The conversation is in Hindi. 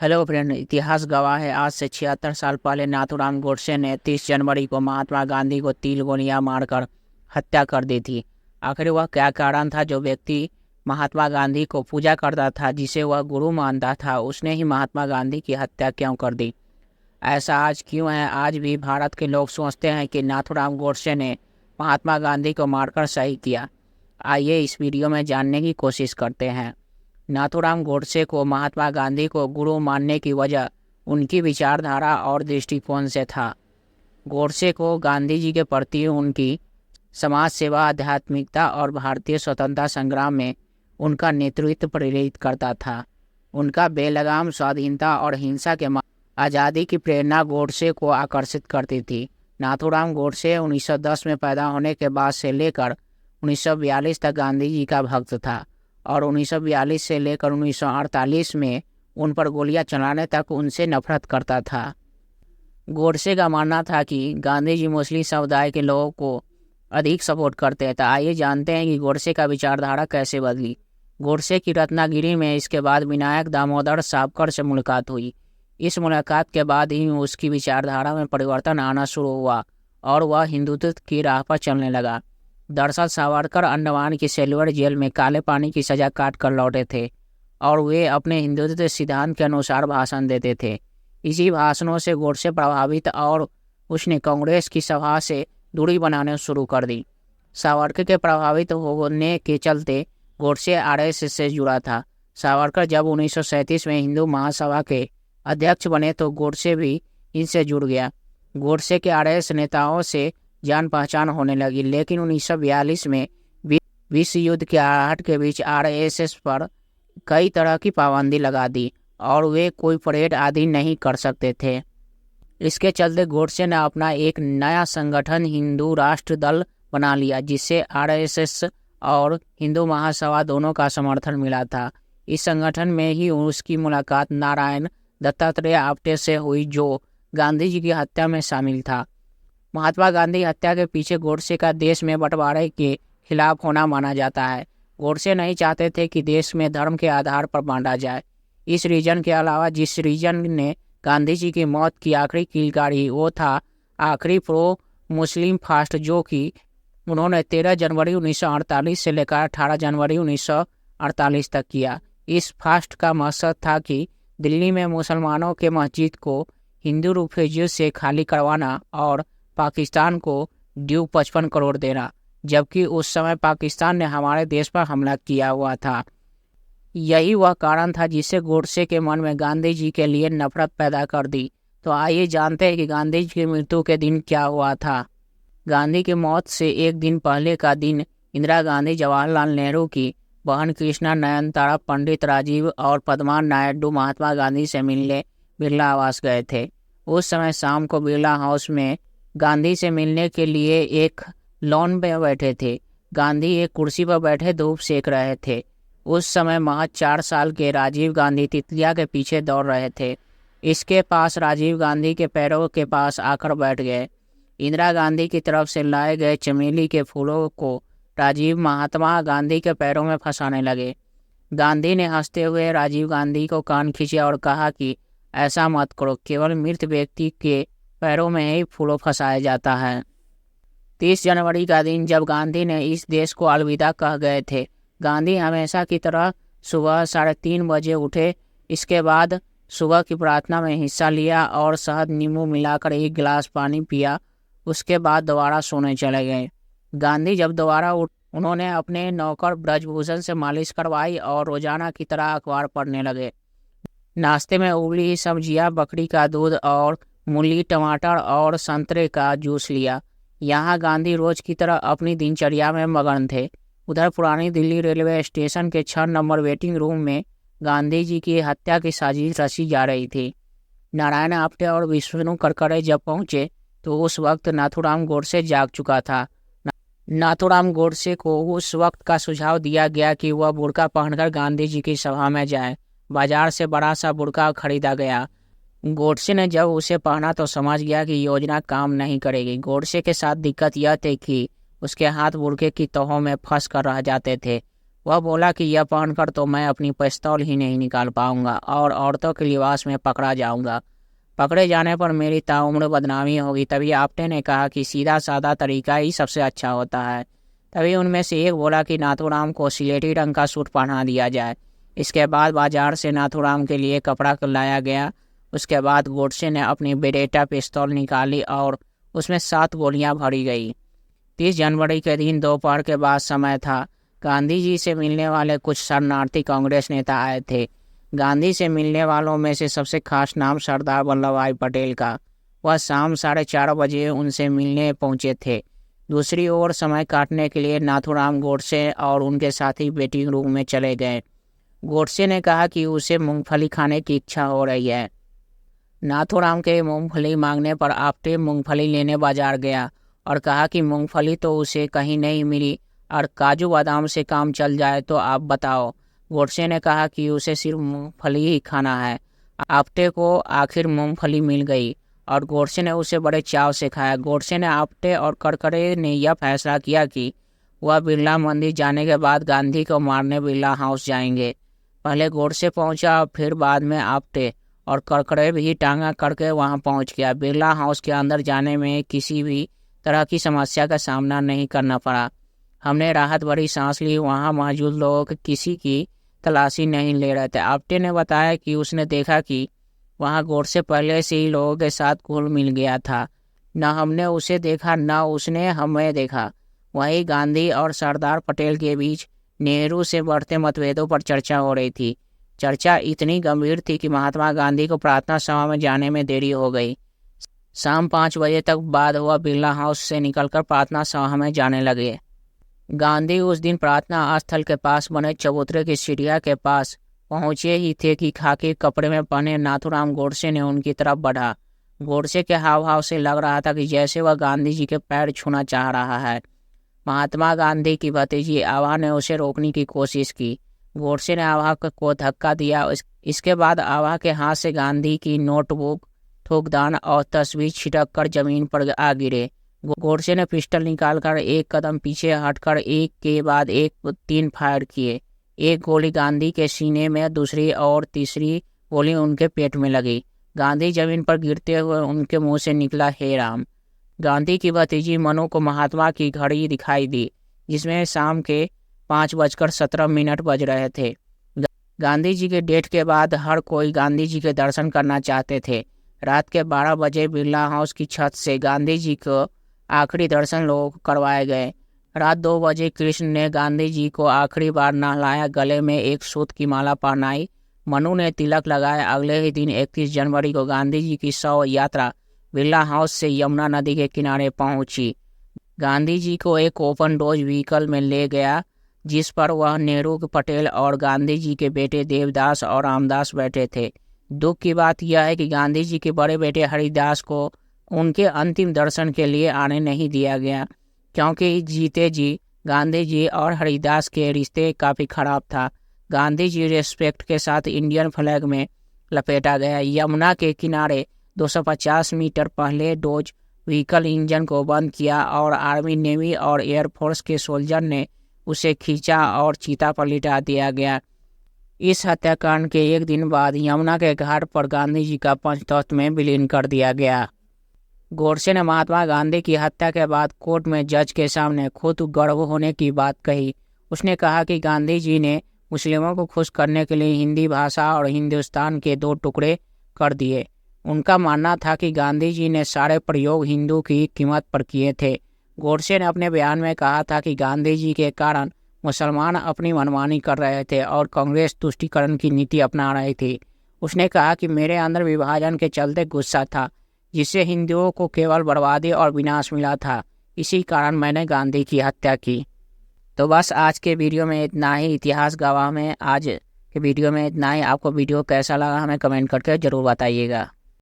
हेलो फ्रेंड, इतिहास गवाह है। आज से 76 साल पहले नाथूराम गोडसे ने 30 जनवरी को महात्मा गांधी को तीर गोलियां मारकर हत्या कर दी थी। आखिर वह क्या कारण था? जो व्यक्ति महात्मा गांधी को पूजा करता था, जिसे वह गुरु मानता था, उसने ही महात्मा गांधी की हत्या क्यों कर दी? ऐसा आज क्यों है? आज भी भारत के लोग सोचते हैं कि नाथूराम गोडसे ने महात्मा गांधी को मारकर सही किया। आइए इस वीडियो में जानने की कोशिश करते हैं। नाथूराम गोडसे को महात्मा गांधी को गुरु मानने की वजह उनकी विचारधारा और दृष्टिकोण से था। गोडसे को गांधी जी के प्रति उनकी समाज सेवा, आध्यात्मिकता और भारतीय स्वतंत्रता संग्राम में उनका नेतृत्व प्रेरित करता था। उनका बेलगाम स्वाधीनता और हिंसा के आज़ादी की प्रेरणा गोडसे को आकर्षित करती थी। नाथूराम गोडसे 1910 में पैदा होने के बाद से लेकर 1942 तक गांधी जी का भक्त था और 1942 से लेकर 1948 में उन पर गोलियां चलाने तक उनसे नफरत करता था। गोडसे का मानना था कि गांधी जी मुस्लिम समुदाय के लोगों को अधिक सपोर्ट करते थे। आइए जानते हैं कि गोडसे का विचारधारा कैसे बदली। गोडसे की रत्नागिरी में इसके बाद विनायक दामोदर सावरकर से मुलाकात हुई। इस मुलाकात के बाद ही उसकी विचारधारा में परिवर्तन आना शुरू हुआ और वह हिंदुत्व की राह पर चलने लगा। दरअसल सावरकर अंडमान की सेल्युलर जेल में काले पानी की सजा काट कर लौटे थे और वे अपने हिंदुत्व सिद्धांत के अनुसार भाषण देते थे। इसी भाषणों से गोडसे प्रभावित और उसने कांग्रेस की सभा से दूरी बनाने शुरू कर दी। सावरकर के प्रभावित होने के चलते गोडसे आरएसएस से जुड़ा था। सावरकर जब 1937 में हिंदू महासभा के अध्यक्ष बने तो गोडसे भी इनसे जुड़ गया। गोडसे के आरएसएस नेताओं से जान पहचान होने लगी, लेकिन 1942 में विश्व युद्ध के आहट के बीच आरएसएस पर कई तरह की पाबंदी लगा दी और वे कोई परेड आदि नहीं कर सकते थे। इसके चलते गोडसे ने अपना एक नया संगठन हिंदू राष्ट्र दल बना लिया, जिससे आरएसएस और हिंदू महासभा दोनों का समर्थन मिला था। इस संगठन में ही उसकी मुलाकात नारायण दत्तात्रेय आप्टे से हुई, जो गांधी जी की हत्या में शामिल था। महात्मा गांधी हत्या के पीछे गोडसे का देश में बंटवारे के खिलाफ होना माना जाता है। गोडसे नहीं चाहते थे कि देश में धर्म के आधार पर बांटा जाए। इस रीजन के अलावा जिस रीजन ने गांधी जी की मौत की आखिरी कील गाड़ी, वो था आखिरी प्रो मुस्लिम फास्ट, जो कि उन्होंने 13 जनवरी 1948 से लेकर 18 जनवरी 1948 तक किया। इस फास्ट का मकसद था कि दिल्ली में मुसलमानों के मस्जिद को हिंदू रिफ्यूजी से खाली करवाना और पाकिस्तान को ड्यू 55 करोड़ देना, जबकि उस समय पाकिस्तान ने हमारे देश पर हमला किया हुआ था। यही वह कारण था जिससे गोडसे के मन में गांधी जी के लिए नफरत पैदा कर दी। तो आइए जानते हैं कि गांधी जी की मृत्यु के दिन क्या हुआ था। गांधी की मौत से एक दिन पहले का दिन इंदिरा गांधी, जवाहरलाल नेहरू की बहन कृष्णा, नयनतारा, पंडित राजीव और पद्मा नायडू महात्मा गांधी से मिलने बिरला आवास गए थे। उस समय शाम को बिरला हाउस में गांधी से मिलने के लिए एक लॉन पे बैठे थे। गांधी एक कुर्सी पर बैठे धूप सेक रहे थे। उस समय महज 4 साल के राजीव गांधी तितलिया के पीछे दौड़ रहे थे। इसके पास राजीव गांधी के पैरों के पास आकर बैठ गए। इंदिरा गांधी की तरफ से लाए गए चमेली के फूलों को राजीव महात्मा गांधी के पैरों में फंसाने लगे। गांधी ने हंसते हुए राजीव गांधी को कान खींचा और कहा कि ऐसा मत करो, केवल मृत व्यक्ति के पैरों में ही फूलों फंसाया जाता है। 30 जनवरी का दिन जब गांधी ने इस देश को अलविदा कह गए थे। गांधी हमेशा की तरह सुबह 3:30 बजे उठे। इसके बाद सुबह की प्रार्थना में हिस्सा लिया और शहद नींबू मिलाकर एक गिलास पानी पिया। उसके बाद दोबारा सोने चले गए। गांधी जब दोबारा उन्होंने अपने नौकर ब्रजभूषण से मालिश करवाई और रोजाना की तरह अखबार पढ़ने लगे। नाश्ते में उबली सब्जियां, बकरी का दूध और मूली, टमाटर और संतरे का जूस लिया। यहाँ गांधी रोज की तरह अपनी दिनचर्या में मगन थे। उधर पुरानी दिल्ली रेलवे स्टेशन के 6 नंबर वेटिंग रूम में गांधी जी की हत्या की साजिश रची जा रही थी। नारायण आप्टे और विष्णु करकरे जब पहुंचे तो उस वक्त नाथूराम गोडसे जाग चुका था। नाथूराम गोडसे को उस वक्त का सुझाव दिया गया कि वह बुर्का पहनकर गांधी जी की सभा में जाए। बाजार से बड़ा सा बुर्का खरीदा गया। गोडसे ने जब उसे पहना तो समझ गया कि योजना काम नहीं करेगी। गोडसे के साथ दिक्कत यह थी कि उसके हाथ बुर्के की तहों में फंस कर रह जाते थे। वह बोला कि यह पहनकर तो मैं अपनी पिस्तौल ही नहीं निकाल पाऊंगा और औरतों के लिबास में पकड़ा जाऊंगा। पकड़े जाने पर मेरी ताउम्र बदनामी होगी। तभी आप्टे ने कहा कि सीधा सादा तरीका ही सबसे अच्छा होता है। तभी उनमें से एक बोला कि नाथूराम को सिलेटी रंग का सूट पहना दिया जाए। इसके बाद बाजार से नाथूराम के लिए कपड़ा लाया गया। उसके बाद गोडसे ने अपनी बेरेटा पिस्तौल निकाली और उसमें 7 गोलियां भरी गई। 30 जनवरी के दिन दोपहर के बाद समय था। गांधी जी से मिलने वाले कुछ शरणार्थी कांग्रेस नेता आए थे। गांधी से मिलने वालों में से सबसे खास नाम सरदार वल्लभ भाई पटेल का। वह शाम 4:30 बजे उनसे मिलने पहुंचे थे। दूसरी ओर समय काटने के लिए नाथूराम गोडसे और उनके साथी वेटिंग रूम में चले गए। गोडसे ने कहा कि उसे मूंगफली खाने की इच्छा हो रही है। नाथूराम के मूंगफली मांगने पर आप्टे मूंगफली लेने बाजार गया और कहा कि मूंगफली तो उसे कहीं नहीं मिली और काजू बादाम से काम चल जाए तो आप बताओ। गोडसे ने कहा कि उसे सिर्फ मूंगफली ही खाना है। आप्टे को आखिर मूंगफली मिल गई और गोडसे ने उसे बड़े चाव से खाया। गोडसे ने आप्टे और करकरे ने यह फैसला किया कि वह बिरला मंदिर जाने के बाद गांधी को मारने बिरला हाउस जाएंगे। पहले गोडसे पहुंचा और फिर बाद में आप्टे और करकरे भी टांगा करके वहां पहुंच गया। बिरला हाउस के अंदर जाने में किसी भी तरह की समस्या का सामना नहीं करना पड़ा। हमने राहत भरी सांस ली। वहां मौजूद लोग किसी की तलाशी नहीं ले रहे थे। आप्टे ने बताया कि उसने देखा कि वहां गोडसे पहले से ही लोगों के साथ घुल मिल गया था। न हमने उसे देखा न उसने हमें देखा। वहीं गांधी और सरदार पटेल के बीच नेहरू से बढ़ते मतभेदों पर चर्चा हो रही थी। चर्चा इतनी गंभीर थी कि महात्मा गांधी को प्रार्थना सभा में जाने में देरी हो गई। शाम 5 बजे तक बाद वह बिरला हाउस से निकलकर प्रार्थना सभा में जाने लगे। गांधी उस दिन प्रार्थना स्थल के पास बने चबूतरे की सीढ़िया के पास पहुंचे ही थे कि खाकी कपड़े में पहने नाथूराम गोडसे ने उनकी तरफ बढ़ा। गोडसे के हाव भाव से लग रहा था कि जैसे वह गांधी जी के पैर छूना चाह रहा है। महात्मा गांधी की भतीजी आभा ने उसे रोकने की कोशिश की। गोडसे ने आभा को धक्का दिया। इसके बाद आभा के हाथ से गांधी की नोटबुक, थूकदान और तस्वीर छिटक कर जमीन पर आ गिरे। गोडसे ने पिस्टल निकालकर एक कदम पीछे हटकर एक के बाद एक 3 फायर किए। एक गोली गांधी के सीने में, दूसरी और तीसरी गोली उनके पेट में लगी। गांधी जमीन पर गिरते हुए उनके मुंह से निकला, हे राम। गांधी की भतीजी मनु को महात्मा की घड़ी दिखाई दी जिसमें शाम के 5:17 बज रहे थे। गांधी जी के डेथ के बाद हर कोई गांधी जी के दर्शन करना चाहते थे। रात के 12 बजे बिरला हाउस की छत से गांधी जी को आखिरी दर्शन लोगों को करवाए गए। रात 2 बजे कृष्ण ने गांधी जी को आखिरी बार नहलाया, गले में एक सूत की माला पहनाई, मनु ने तिलक लगाया। अगले ही दिन 31 जनवरी को गांधी जी की शव यात्रा बिरला हाउस से यमुना नदी के किनारे पहुंची। गांधी जी को एक ओपन डोज व्हीकल में ले गया जिस पर वह नेहरू, पटेल और गांधी जी के बेटे देवदास और रामदास बैठे थे। दुख की बात यह है कि गांधी जी के बड़े बेटे हरिदास को उनके अंतिम दर्शन के लिए आने नहीं दिया गया क्योंकि जीते जी गांधी जी और हरिदास के रिश्ते काफ़ी खराब था। गांधी जी रेस्पेक्ट के साथ इंडियन फ्लैग में लपेटा गया। यमुना के किनारे 250 मीटर पहले डोज व्हीकल इंजन को बंद किया और आर्मी, नेवी और एयरफोर्स के सोल्जर ने उसे खींचा और चीता पर लिटा दिया गया। इस हत्याकांड के एक दिन बाद यमुना के घाट पर गांधी जी का पंचतत्व में विलीन कर दिया गया। गोडसे ने महात्मा गांधी की हत्या के बाद कोर्ट में जज के सामने खुद गर्व होने की बात कही। उसने कहा कि गांधी जी ने मुस्लिमों को खुश करने के लिए हिंदी भाषा और हिंदुस्तान के 2 टुकड़े कर दिए। उनका मानना था कि गांधी जी ने सारे प्रयोग हिंदू की कीमत पर किए थे। गोडसे ने अपने बयान में कहा था कि गांधी जी के कारण मुसलमान अपनी मनमानी कर रहे थे और कांग्रेस तुष्टीकरण की नीति अपना रही थी। उसने कहा कि मेरे अंदर विभाजन के चलते गुस्सा था जिससे हिंदुओं को केवल बर्बादी और विनाश मिला था। इसी कारण मैंने गांधी की हत्या की। तो बस आज के वीडियो में इतना ही। इतिहास गवाह में आज के वीडियो में इतना ही। आपको वीडियो कैसा लगा हमें कमेंट करके ज़रूर बताइएगा।